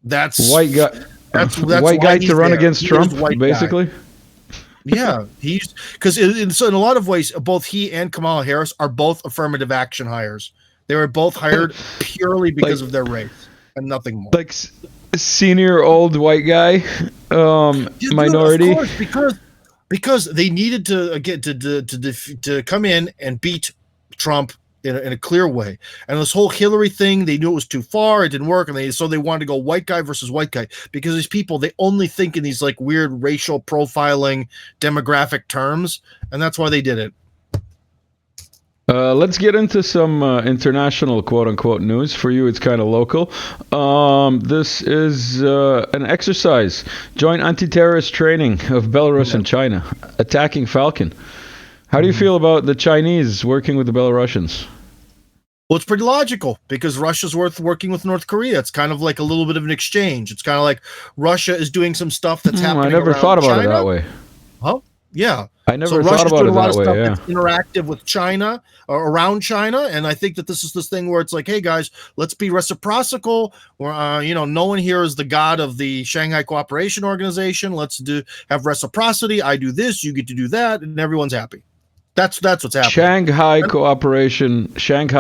That's white guy. That's white guy to run against Trump, basically. Yeah, he's because in a lot of ways, both he and Kamala Harris are both affirmative action hires. They were both hired purely because of their race. And nothing more. Like senior old white guy, minority. Of course, because they needed to get to come in and beat Trump in a clear way. And this whole Hillary thing, they knew it was too far, it didn't work, and so they wanted to go white guy versus white guy because these people, they only think in these like weird racial profiling demographic terms, and that's why they did it. Let's get into some international quote-unquote news. For you, it's kind of local. This is an exercise. Joint anti-terrorist training of Belarus and China. Attacking Falcon. How do you feel about the Chinese working with the Belarusians? Well, it's pretty logical because Russia's working with North Korea. It's kind of like a little bit of an exchange. It's kind of like Russia is doing some stuff that's happening. I never around thought about China. it that way. Oh, yeah. I never So thought Russia's about doing it a lot of that stuff way. Yeah. that's interactive with China or around China, and I think that this is this thing where it's like, hey guys, let's be reciprocal. Or no one here is the god of the Shanghai Cooperation Organization. Let's have reciprocity. I do this, you get to do that, and everyone's happy. That's what's happening. Shanghai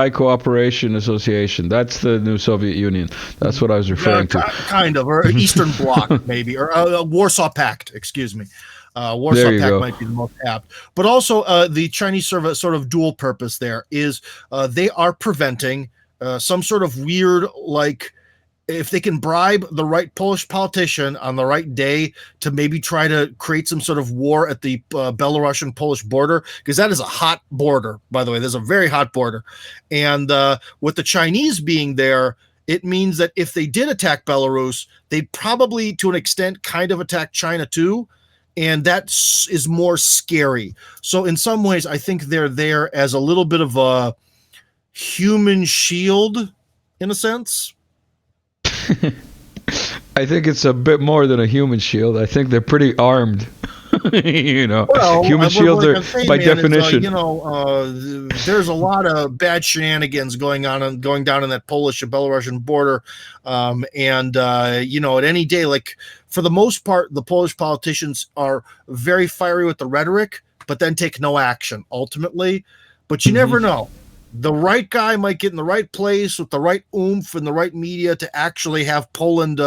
Cooperation Association. That's the new Soviet Union. That's what I was referring to. Kind of, or Eastern Bloc, maybe, or Warsaw Pact. Excuse me. Warsaw There you Pact go. might be the most apt. But also, the Chinese serve a sort of dual purpose. There is they are preventing some sort of weird, like, if they can bribe the right Polish politician on the right day to maybe try to create some sort of war at the Belarusian-Polish border, because that is a hot border, by the way. There's a very hot border. And with the Chinese being there, it means that if they did attack Belarus, they'd probably, to an extent, kind of attack China too. And that is more scary. So in some ways, I think they're there as a little bit of a human shield, in a sense. I think it's a bit more than a human shield. I think they're pretty armed. Well, human shields are, by definition. There's a lot of bad shenanigans going down in that Polish and Belarusian border, at any day, like, for the most part, the Polish politicians are very fiery with the rhetoric, but then take no action ultimately. But you never know. The right guy might get in the right place with the right oomph and the right media to actually have Poland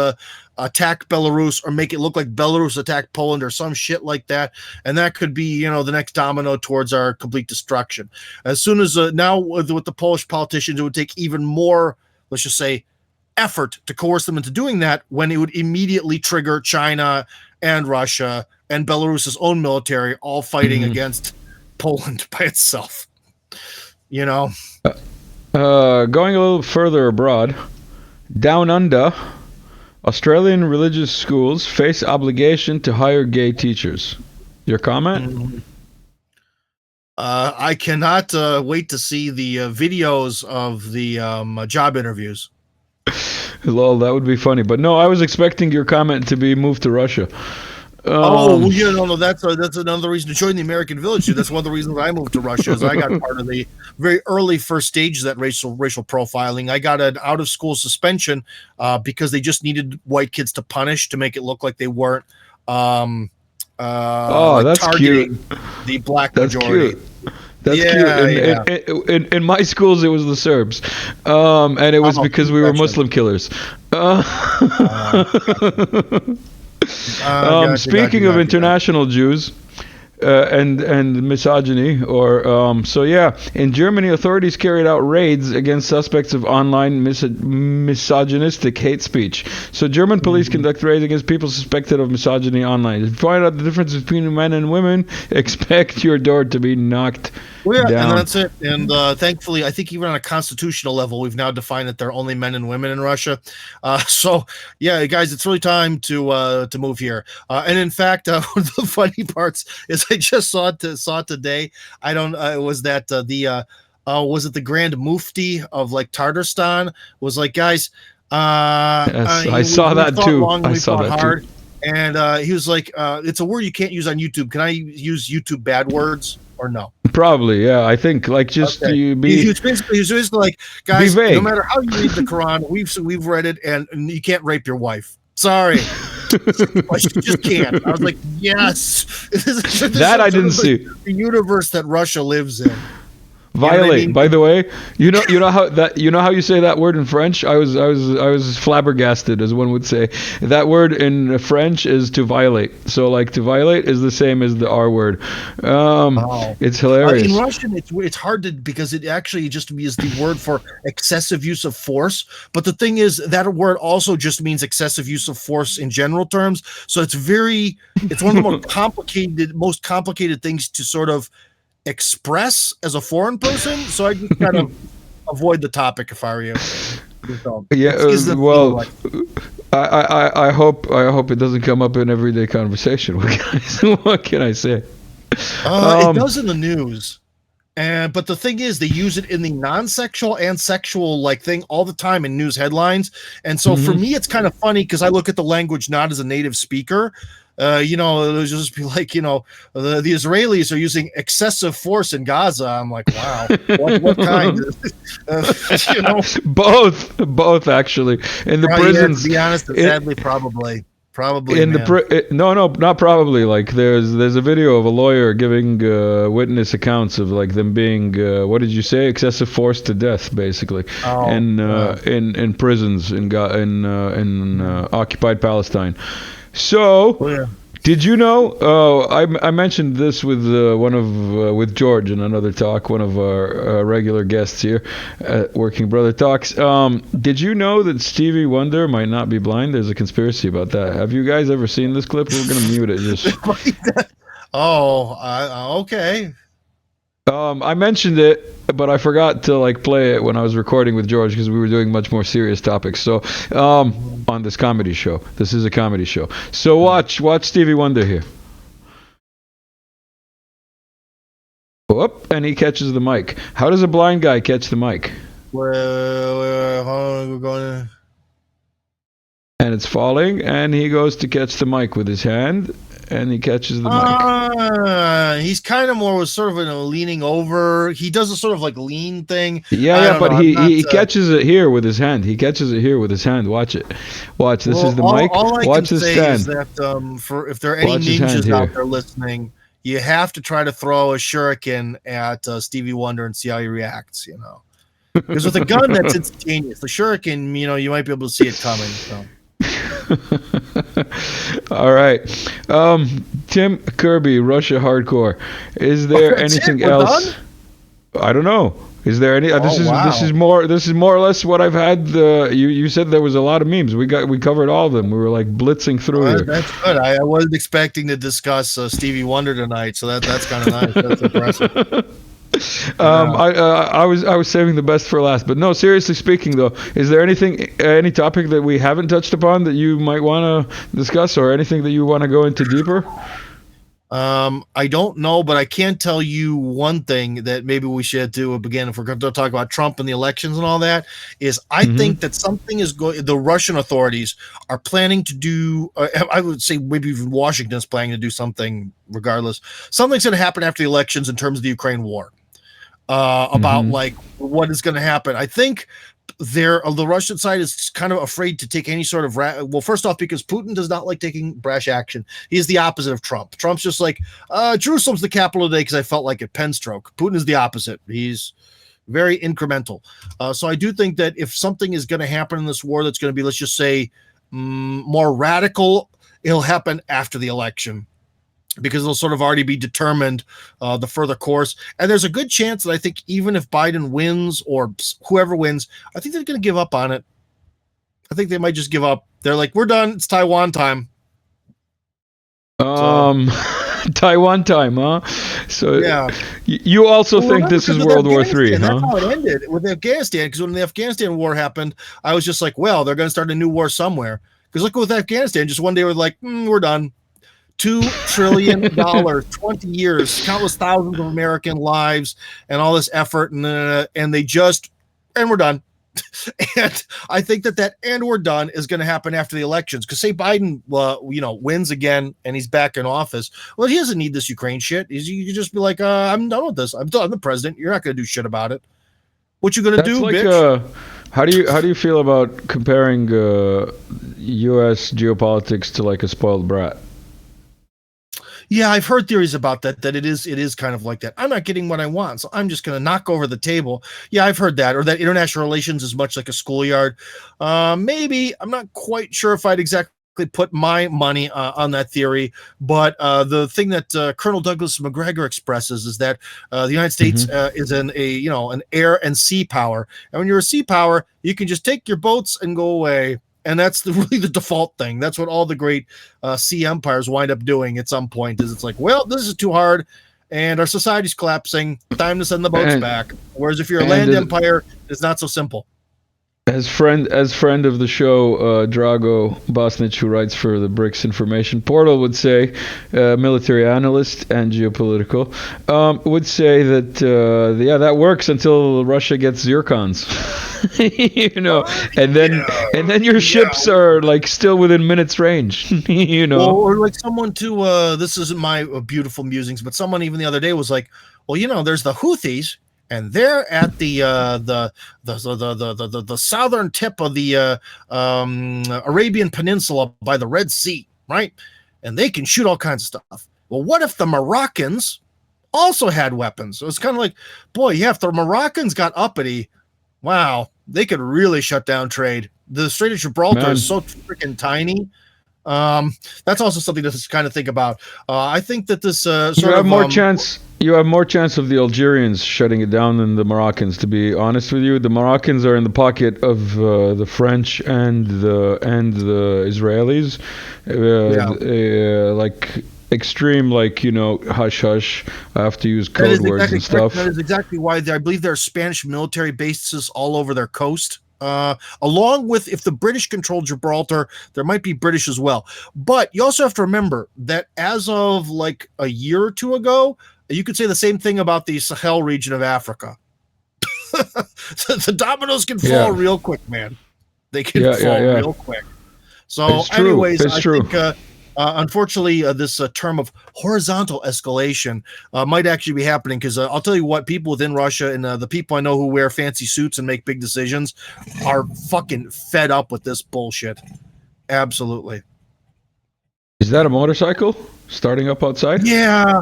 attack Belarus, or make it look like Belarus attacked Poland or some shit like that. And that could be, the next domino towards our complete destruction. As soon as now with the Polish politicians, it would take even more, let's just say, effort to coerce them into doing that, when it would immediately trigger China and Russia and Belarus's own military all fighting against Poland by itself. Going a little further abroad, down under, Australian religious schools face obligation to hire gay teachers. Your comment? I cannot wait to see the videos of the job interviews. Lol, that would be funny. But no, I was expecting your comment to be moved to Russia. That's another reason to join the American Village. That's one of the reasons I moved to Russia. Is I got part of the very early first stage of that racial profiling. I got an out of school suspension because they just needed white kids to punish to make it look like they weren't that's targeting cute. The black That's majority. Cute. That's cute. In my schools, it was the Serbs, and it was because we were Muslim killers. Speaking of international Jews and misogyny, in Germany, authorities carried out raids against suspects of online misogynistic hate speech. So German police conduct raids against people suspected of misogyny online. To find out the difference between men and women, expect your door to be knocked down. And that's it. And thankfully, I think even on a constitutional level, we've now defined that there are only men and women in Russia. So yeah, guys, it's really time to move here. And in fact, one of the funny parts is I just saw it today. I don't. Was that was it the Grand Mufti of like Tatarstan was like, guys. I saw that too. I saw that too. And he was like, it's a word you can't use on YouTube. Can I use YouTube bad words or no? Probably, yeah. I think He was basically like, guys, no matter how you read the Quran, we've read it, and you can't rape your wife. Sorry. You just can't. I was like, yes. That I didn't see. The universe that Russia lives in. Violate. By the way, you know how you say that word in French? I was flabbergasted, as one would say. That word in French is to violate. So like to violate is the same as the R word. It's hilarious. In Russian, it's hard to, because it actually just is the word for excessive use of force. But the thing is, that word also just means excessive use of force in general terms. So it's one of the most complicated things to sort of express as a foreign person, so I just kind of avoid the topic if I were you. I hope it doesn't come up in everyday conversation with guys. What can I say? It does in the news. But the thing is, they use it in the non-sexual and sexual like thing all the time in news headlines. And so for me, it's kind of funny because I look at the language not as a native speaker. It'll just be like, the Israelis are using excessive force in Gaza. I'm like, wow, what kind? Both actually in the prisons. Yeah, to be honest, sadly, probably. In no, not probably. Like there's a video of a lawyer giving witness accounts of like them being what did you say, excessive force to death, basically, in prisons in occupied Palestine. So, did you know? I mentioned this with with George in another talk, one of our regular guests here at Working Brother Talks. Did you know that Stevie Wonder might not be blind? There's a conspiracy about that. Have you guys ever seen this clip? We're gonna mute it. Just. Okay. I mentioned it, but I forgot to play it when I was recording with George because we were doing much more serious topics. So, on this comedy show, this is a comedy show. So watch Stevie Wonder here. Whoop, and he catches the mic. How does a blind guy catch the mic? We're going. And it's falling, and he goes to catch the mic with his hand, and he catches the mic. He's kind of more sort of leaning over. He does a sort of lean thing. Yeah, but he catches it here with his hand. He catches it here with his hand. Watch it. Watch. This is the mic. All I Watch can this say stand. is that if there are any ninjas out there listening, you have to try to throw a shuriken at Stevie Wonder and see how he reacts. Because with a gun, that's instantaneous. The shuriken, you might be able to see it coming. So. All right, Tim Kirby, Russia hardcore. Is there anything else? Done? I don't know. Is there any? This is more or less what I've had. You said there was a lot of memes. We covered all of them. We were blitzing through here. That's good. I wasn't expecting to discuss Stevie Wonder tonight, so that's kind of nice. That's impressive. I was saving the best for last, but no, seriously speaking though, is there any topic that we haven't touched upon that you might want to discuss, or anything that you want to go into deeper? I don't know, but I can tell you one thing that maybe we should do again if we're going to talk about Trump and the elections and all that. Is I think that something is going. The Russian authorities are planning to do. I would say maybe even Washington is planning to do something. Regardless, something's going to happen after the elections in terms of the Ukraine war. About what is going to happen. I think the Russian side is kind of afraid to take any sort of first off, because Putin does not like taking brash action. He is the opposite of Trump. Trump's just like Jerusalem's the capital today because I felt like it, pen stroke. Putin is the opposite. He's very incremental. So I do think that if something is going to happen in this war that's going to be, let's just say, more radical, it'll happen after the election, because it'll sort of already be determined the further course. And there's a good chance that I think even if Biden wins or whoever wins, I think they're going to give up on it. I think they might just give up. They're like, we're done. It's Taiwan time. Taiwan time, huh? So yeah. You also think this is World War III, huh? That's how it ended with Afghanistan, because when the Afghanistan war happened, I was just like, well, they're going to start a new war somewhere. Because look with Afghanistan, just one day we're like, we're done. $2 trillion, 20 years, countless thousands of American lives, and all this effort, and we're done. And I think that and we're done is going to happen after the elections. Because say Biden, wins again and he's back in office. Well, he doesn't need this Ukraine shit. You can just be like, I'm done with this. I'm done. I'm the president. You're not going to do shit about it. What you going to do, bitch? How do you feel about comparing U.S. geopolitics to a spoiled brat? Yeah, I've heard theories about that it is kind of like that. I'm not getting what I want, so I'm just going to knock over the table. Yeah, I've heard that. Or that international relations is much like a schoolyard. Maybe. I'm not quite sure if I'd exactly put my money on that theory. But the thing that Colonel Douglas McGregor expresses is that the United States is an air and sea power. And when you're a sea power, you can just take your boats and go away. And that's really the default thing. That's what all the great sea empires wind up doing at some point. Is it's like, well, this is too hard, and our society's collapsing. Time to send the boats back. Whereas if you're a land empire, it's not so simple. As friend of the show, Drago Bosnich, who writes for the BRICS Information Portal, would say, military analyst and geopolitical, would say that that works until Russia gets zircons, and then your ships are like still within minutes range, or like someone to this isn't my beautiful musings, but someone even the other day was like, well, there's the Houthis. And they're at the southern tip of the Arabian Peninsula by the Red Sea, right? And they can shoot all kinds of stuff. Well, what if the Moroccans also had weapons? So it's kind of like, boy, yeah, if the Moroccans got uppity, wow, they could really shut down trade. The Strait of Gibraltar is so freaking tiny. That's also something to kind of think about. I think that this you have more chance of the Algerians shutting it down than the Moroccans. To be honest with you, the Moroccans are in the pocket of the French and the Israelis, like extreme, hush hush. I have to use code words and stuff. That is exactly why I believe there are Spanish military bases all over their coast. Along with, if the British control Gibraltar, there might be British as well. But you also have to remember that as of like a year or two ago, you could say the same thing about the Sahel region of Africa. The dominoes can fall real quick, man. They can fall real quick. So anyways, I think unfortunately, this term of horizontal escalation might actually be happening because I'll tell you what, people within Russia and the people I know who wear fancy suits and make big decisions are fucking fed up with this bullshit. Absolutely. Is that a motorcycle starting up outside? Yeah.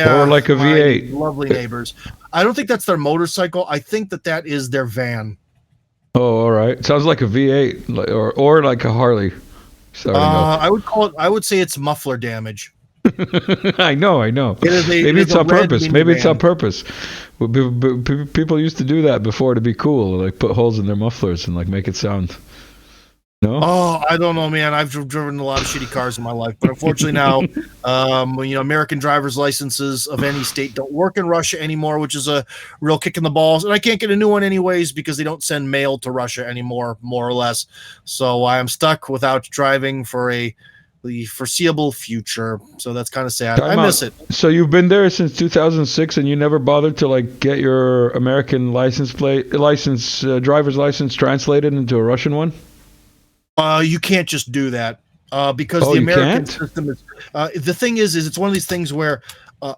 Or like a V8? Lovely neighbors. I don't think that's their motorcycle. I think that is their van. Oh, all right. Sounds like a V8 or like a Harley. I would say it's muffler damage. I know. Maybe it's on purpose. Maybe it's on purpose. People used to do that before to be cool, like put holes in their mufflers and like make it sound. No? Oh, I don't know, man. I've driven a lot of shitty cars in my life, but unfortunately now, American driver's licenses of any state don't work in Russia anymore, which is a real kick in the balls. And I can't get a new one anyways because they don't send mail to Russia anymore, more or less. So I am stuck without driving for the foreseeable future. So that's kind of sad. I miss it. So you've been there since 2006, and you never bothered to like get your American driver's license translated into a Russian one? You can't just do that because the American system is. The thing is it's one of these things where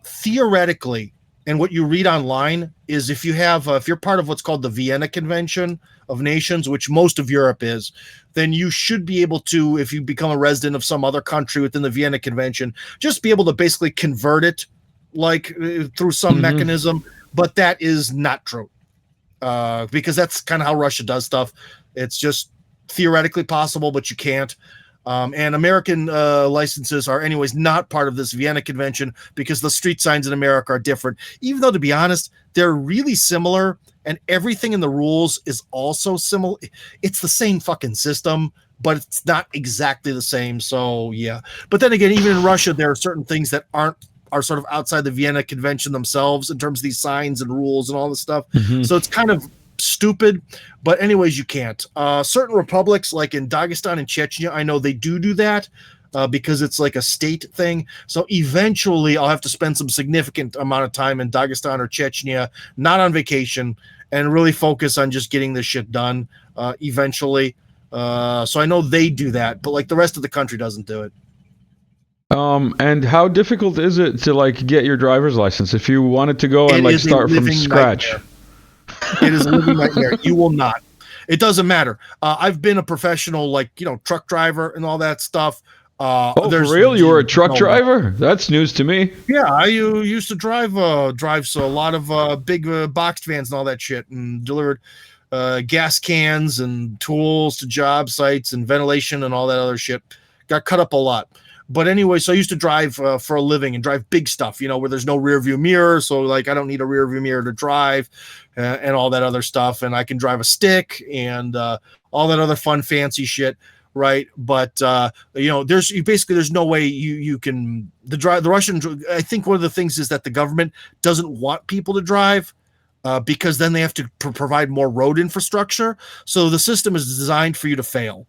theoretically, and what you read online is if you're part of what's called the Vienna Convention of Nations, which most of Europe is, then you should be able to, if you become a resident of some other country within the Vienna Convention, just be able to basically convert it like through some mechanism. But that is not true because that's kind of how Russia does stuff. It's just theoretically possible, but you can't. And American licenses are anyways not part of this Vienna Convention because the street signs in America are different, even though, to be honest, they're really similar and everything in the rules is also similar. It's the same fucking system, but it's not exactly the same. So yeah. But then again, even in Russia, there are certain things that are sort of outside the Vienna Convention themselves in terms of these signs and rules and all this stuff. So it's kind of stupid, but anyways, you can't. Certain republics like in Dagestan and Chechnya, I know they do that because it's like a state thing. So eventually I'll have to spend some significant amount of time in Dagestan or Chechnya, not on vacation, and really focus on just getting this shit done eventually. So I know they do that, but like the rest of the country doesn't do it. And how difficult is it to like get your driver's license if you wanted to go and like start from scratch? Nightmare. It is a living nightmare. You will not. It doesn't matter. I've been a professional, truck driver and all that stuff. For real? You were a truck driver? That's news to me. Yeah, I used to drive so a lot of big boxed vans and all that shit, and delivered gas cans and tools to job sites and ventilation and all that other shit. Got cut up a lot. But anyway, so I used to drive for a living and drive big stuff, where there's no rear view mirror. So like, I don't need a rear view mirror to drive and all that other stuff. And I can drive a stick and all that other fun, fancy shit. Right. But, there's no way you can the Russian. I think one of the things is that the government doesn't want people to drive because then they have to provide more road infrastructure. So the system is designed for you to fail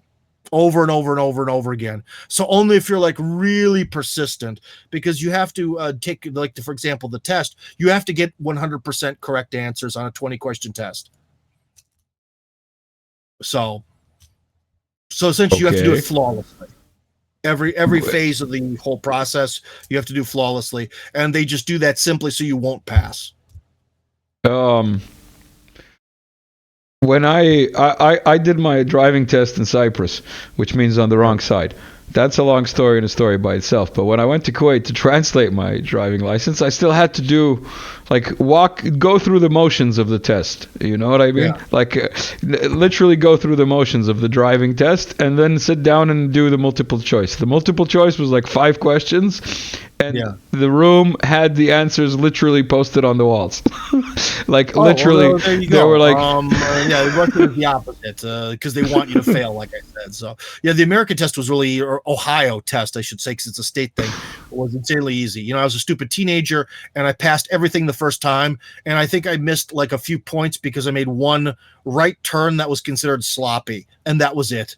over and over and over and over again. So only if you're like really persistent, because you have to take, like, for example, the test, you have to get 100% correct answers on a 20-question test. So essentially you have to do it flawlessly. Every phase of the whole process, you have to do flawlessly, and they just do that simply so you won't pass. When I did my driving test in Cyprus, which means on the wrong side. That's a long story and a story by itself. But when I went to Kuwait to translate my driving license, I still had to do, like, go through the motions of the test. You know what I mean? Yeah. Like, literally go through the motions of the driving test and then sit down and do the multiple choice. The multiple choice was like 5 questions, and the room had the answers literally posted on the walls. Like, literally, well, there you they go. were like, Russia is the opposite, because they want you to fail, like I said. So yeah, the American test was really, or Ohio test, I should say, because it's a state thing, was insanely easy. You know, I was a stupid teenager and I passed everything the first time, and I think I missed like a few points because I made one right turn that was considered sloppy, and that was it.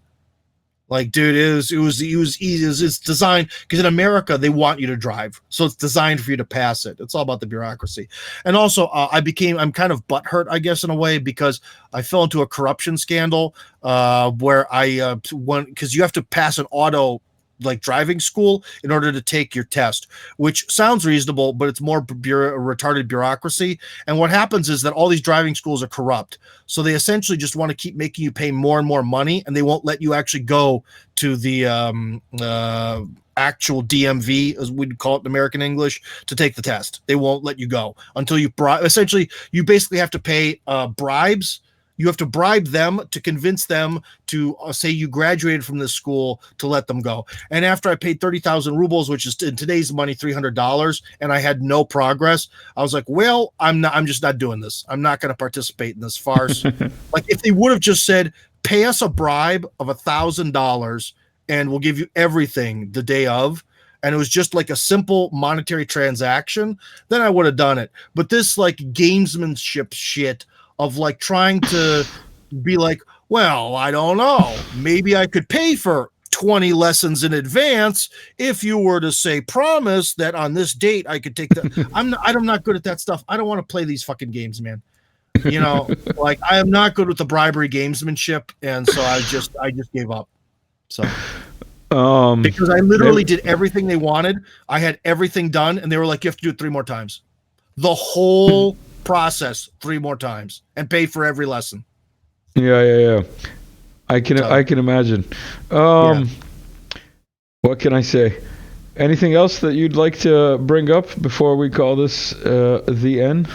Like, dude, it was easy. It's designed, because in America they want you to drive, so it's designed for you to pass it. It's all about the bureaucracy. And also, I'm kind of butthurt, I guess, in a way, because I fell into a corruption scandal where I went, because you have to pass an auto, like, driving school in order to take your test, which sounds reasonable, but it's more retarded bureaucracy. And what happens is that all these driving schools are corrupt, so they essentially just want to keep making you pay more and more money, and they won't let you actually go to the actual DMV, as we'd call it in American English, to take the test. They won't let you go until you essentially, you basically have to pay bribes. You have to bribe them to convince them to say you graduated from this school to let them go. And after I paid 30,000 rubles, which is in today's money $300, and I had no progress, I was like, well, I'm just not doing this. I'm not going to participate in this farce. Like, if they would have just said, pay us a bribe of $1,000 and we'll give you everything the day of, and it was just like a simple monetary transaction, then I would have done it. But this, like, gamesmanship shit of, like, trying to be like, well, I don't know, maybe I could pay for 20 lessons in advance if you were to say, promise that on this date I could take the I'm not good at that stuff. I don't want to play these fucking games, man. You know, like, I am not good with the bribery gamesmanship, and so I just gave up. So because I literally did everything they wanted. I had everything done, and they were like, you have to do it 3 more times. The whole process 3 more times, and pay for every lesson. Yeah. I can imagine. What can I say? Anything else that you'd like to bring up before we call this the end?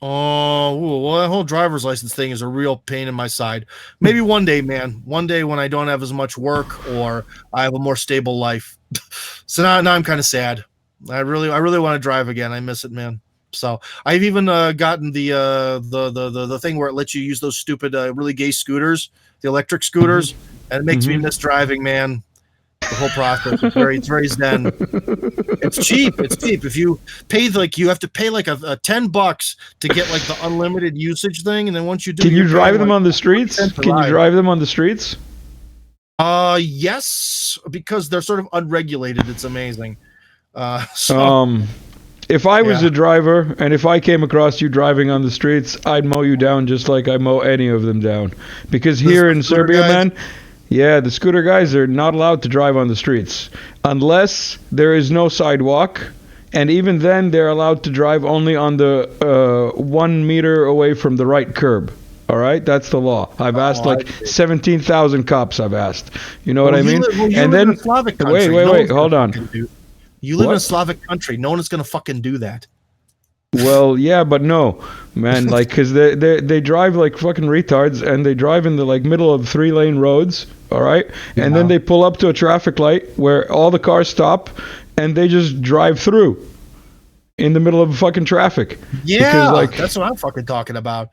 Well, that whole driver's license thing is a real pain in my side. Maybe one day, man. One day when I don't have as much work or I have a more stable life. So now I'm kind of sad. I really want to drive again. I miss it, man. So I've even gotten the thing where it lets you use those stupid really gay scooters, the electric scooters, and it makes me miss driving, man. The whole process is very zen. It's cheap. If you pay, like, you have to pay like a $10 to get, like, the unlimited usage thing, and then once you do, can you drive them on the streets? Can you drive them on the streets? Yes, because they're sort of unregulated. It's amazing. If I was a driver and if I came across you driving on the streets, I'd mow you down just like I mow any of them down. Because here in Serbia, man, the scooter guys are not allowed to drive on the streets unless there is no sidewalk. And even then, they're allowed to drive only on the 1 meter away from the right curb. All right, that's the law. I've asked like 17,000 cops. I've asked. You know what I mean? And then wait, hold on. You live in a Slavic country. No one is going to fucking do that. Well, yeah, but no, man. Like, because they drive like fucking retards, and they drive in the, like, middle of 3-lane roads. All right, and then they pull up to a traffic light where all the cars stop, and they just drive through in the middle of fucking traffic. Yeah, because, like, that's what I'm fucking talking about.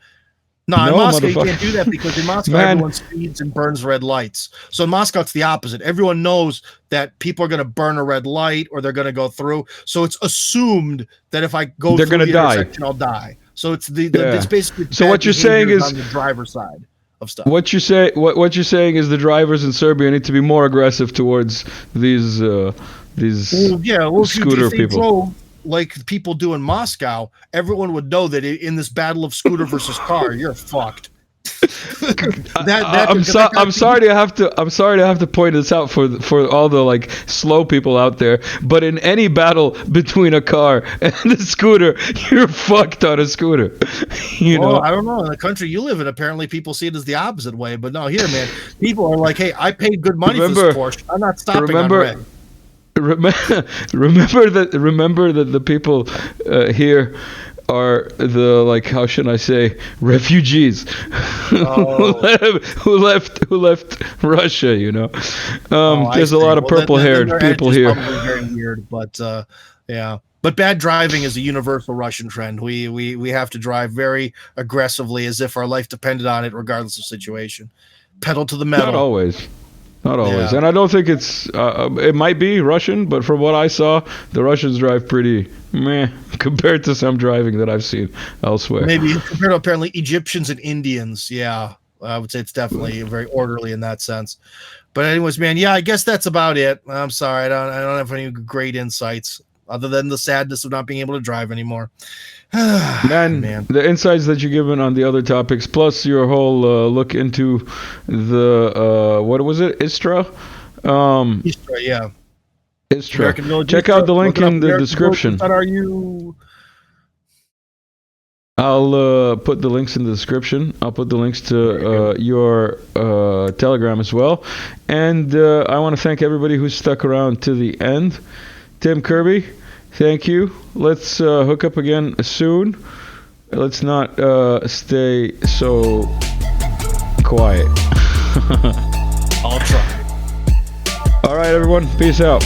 No, in Moscow you can't do that, because in Moscow everyone speeds and burns red lights. So in Moscow it's the opposite. Everyone knows that people are going to burn a red light or they're going to go through. So it's assumed that if I go through the intersection, I'll die. So it's the Yeah. it's basically So bad what you're saying behaviors is- on the driver's side of stuff. What you're saying is the drivers in Serbia need to be more aggressive towards these Well, if scooter they people. drove like people do in Moscow, everyone would know that in this battle of scooter versus car, you're fucked. I'm sorry to have to point this out for all the like slow people out there, but in any battle between a car and a scooter, you're fucked on a scooter. You know? I don't know. In the country you live in, apparently people see it as the opposite way. But no, here, man, people are like, "Hey, I paid good money for this Porsche. I'm not stopping on red." Remember that the people here are the, like, how should I say, refugees who left Russia, you know. There's a lot of purple-haired people here. Probably very weird, but yeah. But bad driving is a universal Russian trend. We have to drive very aggressively as if our life depended on it, regardless of situation. Pedal to the metal. Not always. Yeah. And I don't think it's it might be Russian, but from what I saw, the Russians drive pretty meh compared to some driving that I've seen elsewhere. Maybe compared to apparently Egyptians and Indians. Yeah, I would say it's definitely very orderly in that sense. But anyways, man, yeah, I guess that's about it. I'm sorry, I don't have any great insights other than the sadness of not being able to drive anymore. Man, the insights that you're given on the other topics, plus your whole look into the what was it, Istra? Istra, yeah. Istra. Check out the link in the description. What are you? I'll put the links in the description. I'll put the links to your Telegram as well. And I want to thank everybody who stuck around to the end. Tim Kirby, thank you. Let's hook up again soon. Let's not stay so quiet. I'll try. All right, everyone. Peace out.